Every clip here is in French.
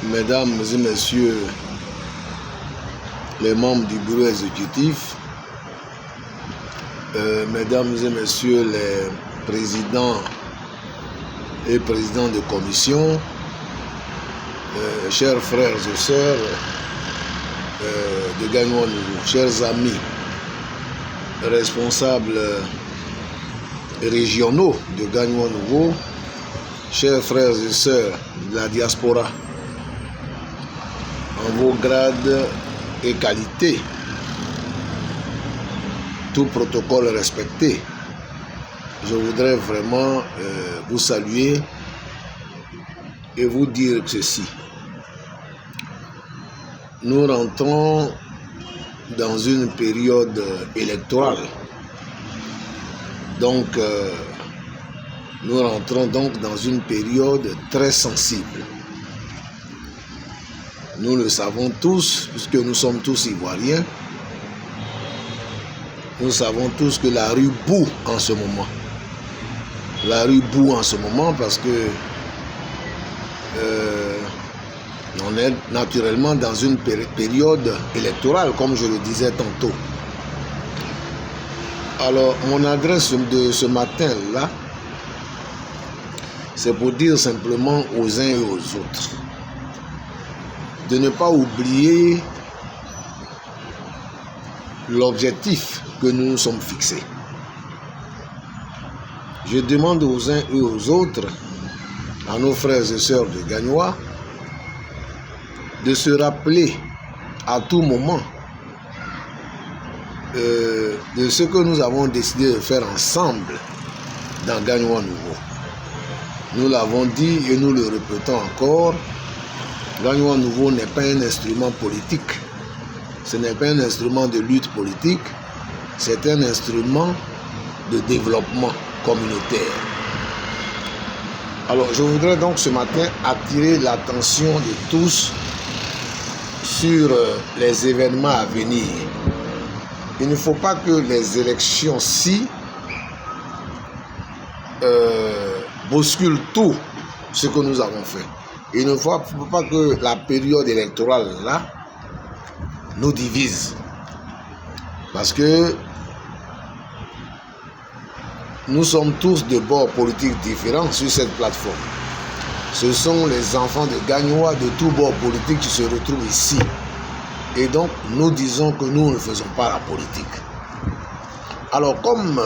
Mesdames et messieurs les membres du bureau exécutif, mesdames et messieurs les présidents et présidents de commission, chers frères et sœurs de Gagnoa Nouveau, chers amis responsables régionaux de Gagnoa Nouveau, chers frères et sœurs de la diaspora, en vos grades et qualités, tout protocole respecté, je voudrais vraiment vous saluer et vous dire ceci. Nous rentrons dans une période électorale. Donc, nous rentrons donc dans une période très sensible. Nous le savons tous, puisque nous sommes tous Ivoiriens. Nous savons tous que la rue bout en ce moment. La rue bout en ce moment parce que on est naturellement dans une période électorale, comme je le disais tantôt. Alors, mon adresse de ce matin-là, c'est pour dire simplement aux uns et aux autres de ne pas oublier l'objectif que nous nous sommes fixés. Je demande aux uns et aux autres, à nos frères et sœurs de Gagnoa, de se rappeler à tout moment de ce que nous avons décidé de faire ensemble dans Gagnoa Nouveau. Nous l'avons dit et nous le répétons encore, Gagnoa Nouveau n'est pas un instrument politique. Ce n'est pas un instrument de lutte politique, c'est un instrument de développement communautaire. Alors, je voudrais donc ce matin attirer l'attention de tous sur les événements à venir. Il ne faut pas que les élections-ci bousculent tout ce que nous avons fait. Il ne faut pas que la période électorale là nous divise. Parce que nous sommes tous de bords politiques différents sur cette plateforme. Ce sont les enfants de Gagnoa de tous bords politiques qui se retrouvent ici. Et donc, nous disons que nous ne faisons pas la politique. Alors, comme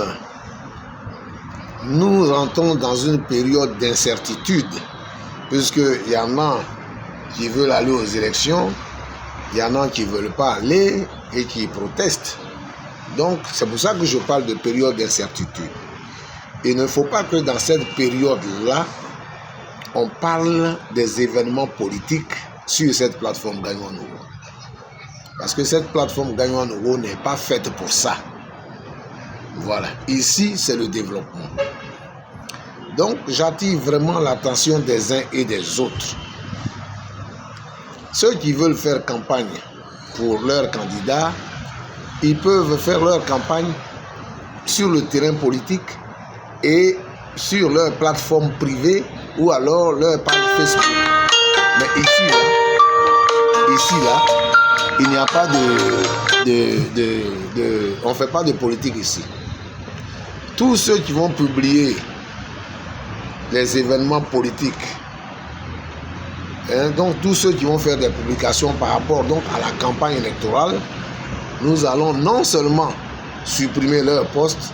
nous rentrons dans une période d'incertitude, puisqu'il y en a qui veulent aller aux élections, il y en a qui ne veulent pas aller et qui protestent. Donc, c'est pour ça que je parle de période d'incertitude. Il ne faut pas que dans cette période-là, on parle des événements politiques sur cette plateforme Gagnoa Nouveau. Parce que cette plateforme Gagnoa Nouveau n'est pas faite pour ça. Voilà. Ici, c'est le développement. Donc, j'attire vraiment l'attention des uns et des autres. Ceux qui veulent faire campagne pour leur candidat, ils peuvent faire leur campagne sur le terrain politique et sur leur plateforme privée ou alors leur page Facebook. Mais ici là, il n'y a pas on ne fait pas de politique ici. Tous ceux qui vont publier les événements politiques, donc tous ceux qui vont faire des publications par rapport donc à la campagne électorale, nous allons non seulement supprimer leurs posts,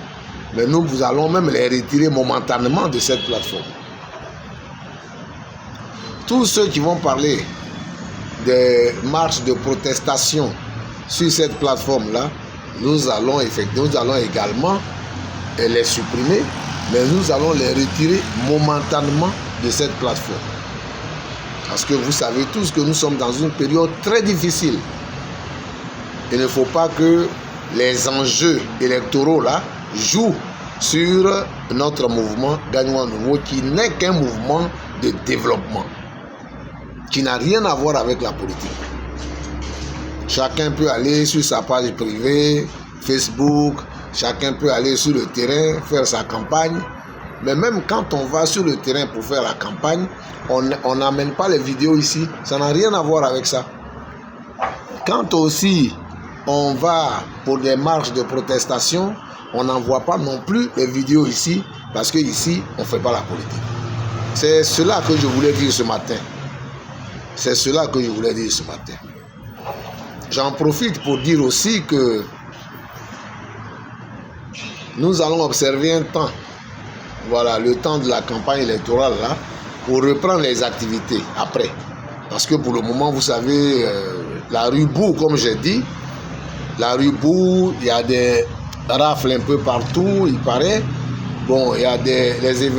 mais nous allons même les retirer momentanément de cette plateforme. Tous ceux qui vont parler des marches de protestation sur cette plateforme-là, nous allons également les supprimer, mais nous allons les retirer momentanément de cette plateforme. Parce que vous savez tous que nous sommes dans une période très difficile. Il ne faut pas que les enjeux électoraux là jouent sur notre mouvement Gagnoa Nouveau, qui n'est qu'un mouvement de développement, qui n'a rien à voir avec la politique. Chacun peut aller sur sa page privée, Facebook, chacun peut aller sur le terrain, faire sa campagne, Mais même quand on va sur le terrain pour faire la campagne, on n'amène pas les vidéos ici. Ça n'a rien à voir avec ça. Quand aussi on va pour des marches de protestation, on n'envoie pas non plus les vidéos ici, parce qu'ici, on ne fait pas la politique. C'est cela que je voulais dire ce matin. C'est cela que je voulais dire ce matin. J'en profite pour dire aussi que nous allons observer un temps, voilà, le temps de la campagne électorale, là, pour reprendre les activités après. Parce que pour le moment, vous savez, la rue Bou, comme j'ai dit, la rue Bou, il y a des rafles un peu partout, il paraît. Bon, il y a les événements.